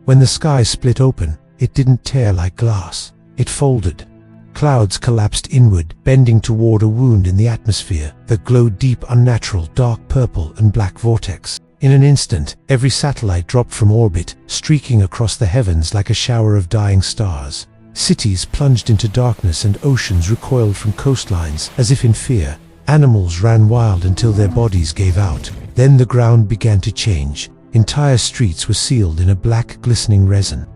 When the sky split open, it didn't tear like glass. It folded. Clouds collapsed inward, bending toward a wound in the atmosphere that glowed deep, unnatural, dark purple and black vortex. In an instant, every satellite dropped from orbit, streaking across the heavens like a shower of dying stars. Cities plunged into darkness and oceans recoiled from coastlines, as if in fear. Animals ran wild until their bodies gave out. Then the ground began to change. Entire streets were sealed in a black, glistening resin.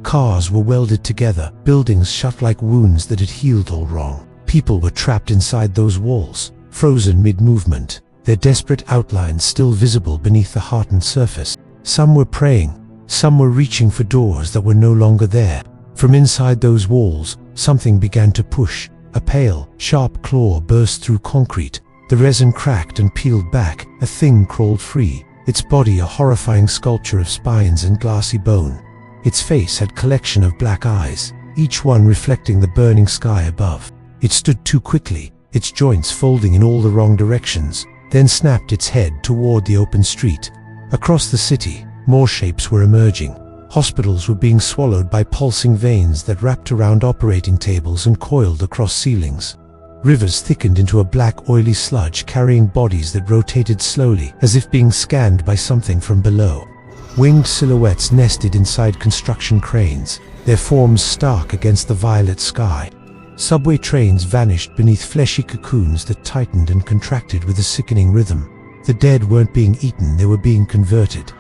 Cars were welded together, buildings shut like wounds that had healed all wrong. People were trapped inside those walls, frozen mid-movement, their desperate outlines still visible beneath the hardened surface. Some were praying, some were reaching for doors that were no longer there. From inside those walls, something began to push. A pale, sharp claw burst through concrete. The resin cracked and peeled back. A thing crawled free, its body a horrifying sculpture of spines and glassy bone. Its face had a collection of black eyes, each one reflecting the burning sky above. It stood too quickly, its joints folding in all the wrong directions, then snapped its head toward the open street. Across the city, more shapes were emerging. Hospitals were being swallowed by pulsing veins that wrapped around operating tables and coiled across ceilings. Rivers thickened into a black, oily sludge carrying bodies that rotated slowly, as if being scanned by something from below. Winged silhouettes nested inside construction cranes, their forms stark against the violet sky. Subway trains vanished beneath fleshy cocoons that tightened and contracted with a sickening rhythm. The dead weren't being eaten, they were being converted.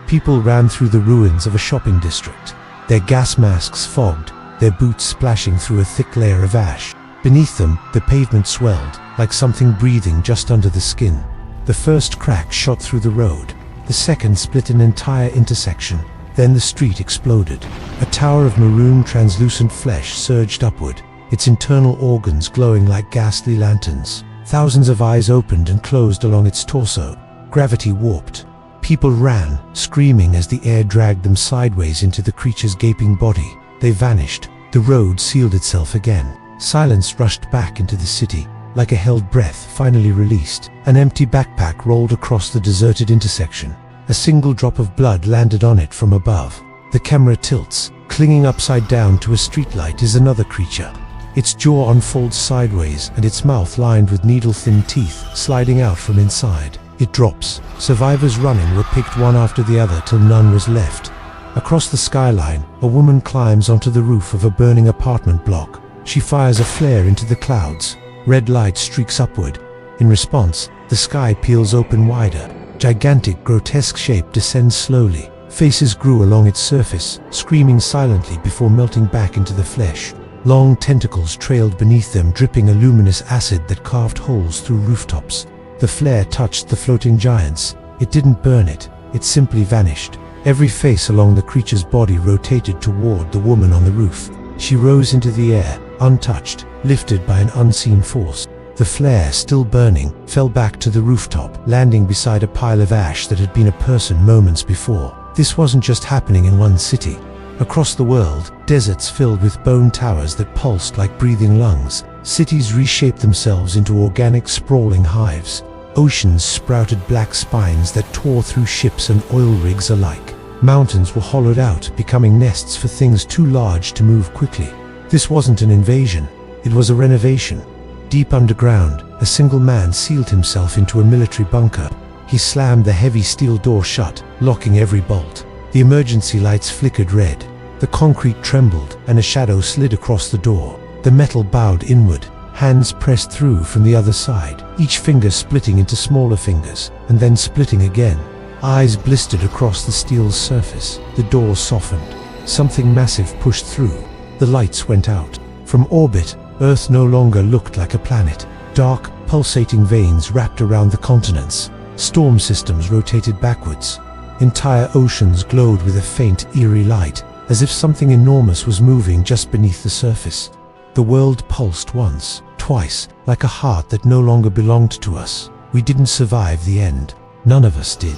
People ran through the ruins of a shopping district, their gas masks fogged, their boots splashing through a thick layer of ash. Beneath them, the pavement swelled, like something breathing just under the skin. The first crack shot through the road. The second split an entire intersection. Then the street exploded. A tower of maroon, translucent flesh surged upward, its internal organs glowing like ghastly lanterns. Thousands of eyes opened and closed along its torso. Gravity warped. People ran, screaming as the air dragged them sideways into the creature's gaping body. They vanished. The road sealed itself again. Silence rushed back into the city, like a held breath finally released. An empty backpack rolled across the deserted intersection. A single drop of blood landed on it from above. The camera tilts. Clinging upside down to a streetlight is another creature. Its jaw unfolds sideways and its mouth lined with needle-thin teeth sliding out from inside. It drops. Survivors running were picked one after the other till none was left. Across the skyline, a woman climbs onto the roof of a burning apartment block. She fires a flare into the clouds. Red light streaks upward. In response, the sky peels open wider. Gigantic, grotesque shape descends slowly. Faces grew along its surface, screaming silently before melting back into the flesh. Long tentacles trailed beneath them, dripping a luminous acid that carved holes through rooftops. The flare touched the floating giants. It didn't burn it, it simply vanished. Every face along the creature's body rotated toward the woman on the roof. She rose into the air, untouched, lifted by an unseen force. The flare, still burning, fell back to the rooftop, landing beside a pile of ash that had been a person moments before. This wasn't just happening in one city. Across the world, deserts filled with bone towers that pulsed like breathing lungs. Cities reshaped themselves into organic, sprawling hives. Oceans sprouted black spines that tore through ships and oil rigs alike. Mountains were hollowed out, becoming nests for things too large to move quickly. This wasn't an invasion, it was a renovation. Deep underground, a single man sealed himself into a military bunker. He slammed the heavy steel door shut, locking every bolt. The emergency lights flickered red. The concrete trembled, and a shadow slid across the door. The metal bowed inward. Hands pressed through from the other side, each finger splitting into smaller fingers, and then splitting again. Eyes blistered across the steel's surface. The door softened. Something massive pushed through. The lights went out. From orbit, Earth no longer looked like a planet. Dark, pulsating veins wrapped around the continents. Storm systems rotated backwards. Entire oceans glowed with a faint, eerie light, as if something enormous was moving just beneath the surface. The world pulsed once, twice, like a heart that no longer belonged to us. We didn't survive the end. None of us did.